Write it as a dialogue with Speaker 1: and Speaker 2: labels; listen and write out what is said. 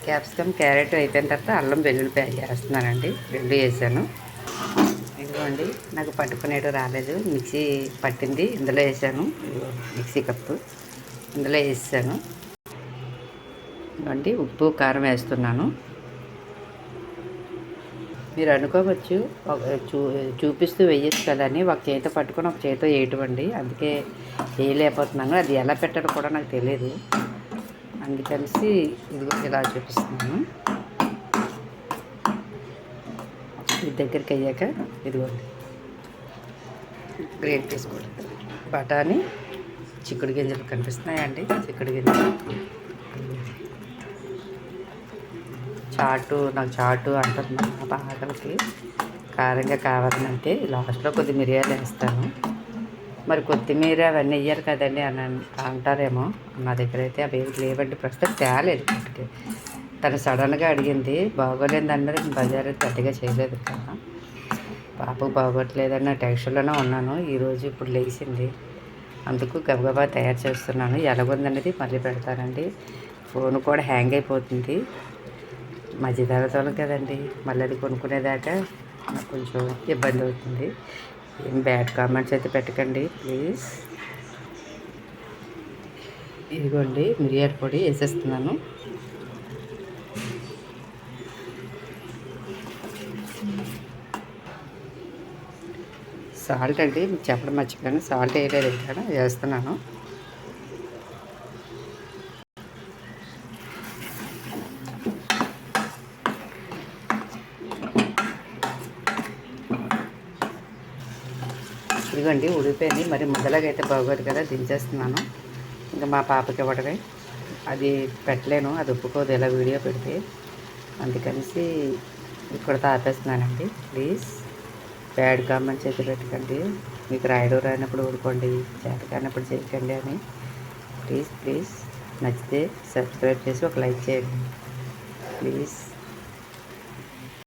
Speaker 1: Capsicum carrot అయిపోయిన తర్వాత అల్లం వెల్లుల్లిపాయ వేస్తున్నానండి. రెండు వేసాను. ఇదిగోండి, నాకు పట్టుకునేటు రాలేదు. మిక్సీ పట్టింది ఇందులో వేసాను. మిక్సీ కప్పు ఇందులో వేసాను. ఇదిగోండి, ఉప్పు కారం వేస్తున్నాను. మీరు అనుకోవచ్చు చూపిస్తూ వేయచ్చు కదని, ఒక చేతితో పట్టుకొని ఒక చేతితో వేయటండి. అందుకే వేయలేకపోతున్నాను. అది ఎలా పెట్టాలో కూడా నాకు తెలియదు. అందుకనిసి ఇదిగో ఇలా చూపిస్తున్నాను. ఇది దగ్గరికి అయ్యాక ఇదిగోండి గ్రేట్ తీసుకోండి. బఠానీ చిక్కుడు గింజలు కనిపిస్తున్నాయండి. చిక్కుడు గింజలు నాకు చాటు అంటున్నాను. మా పాటలకి కారంగా కావాలంటే లాస్ట్లో కొద్ది మిరియాలు వేస్తాను. మరి కొత్తిమీర అవన్నీ వేయరు కదండి అని అంటారేమో. నా దగ్గర అయితే అవి లేవండి, ప్రస్తుతం తేలేదు. తను సడన్గా అడిగింది, బాగోలేదు అన్నది. బజార్ పెద్దగా చేయలేదు కదా, పాపకు బాగోట్లేదన్న టెన్షన్లోనే ఉన్నాను. ఈరోజు ఇప్పుడు లేచింది, అందుకు గబగబా తయారు చేస్తున్నాను. ఎలాగుందనేది మళ్ళీ పెడతానండి. ఫోన్ కూడా హ్యాంగ్ అయిపోతుంది. మధ్యతరగతి కదండి, మళ్ళీ అది కొనుక్కునేదాకా నాకు కొంచెం ఇబ్బంది అవుతుంది. ఏం బ్యాడ్ కామెంట్స్ అయితే పెట్టకండి ప్లీజ్. ఇదిగోండి మిరియాల పొడి వేసేస్తున్నాను. సాల్ట్ అండి మీకు చెప్పడం మర్చిపోయాను, సాల్ట్ వేయలేదు ఇక్కడ, వేస్తున్నాను. ఇదిగోండి ఉడిపోయింది. మరి ముద్దలాగా అయితే బాగోదు కదా, దించేస్తున్నాను. ఇంకా మా పాపకి ఇవ్వడమే. అది పెట్టలేను, అది ఒప్పుకోదు ఇలా వీడియో పెడితే. అందుకనిసి ఇక్కడ తాపేస్తున్నానండి. ప్లీజ్ బ్యాడ్ కామెంట్స్ అయితే పెట్టకండి. మీకు రాయడం రానప్పుడు ఊరుకోండి, చేత కానప్పుడు చేయకండి అని. ప్లీజ్ నచ్చితే సబ్స్క్రైబ్ చేసి ఒక లైక్ చేయండి ప్లీజ్.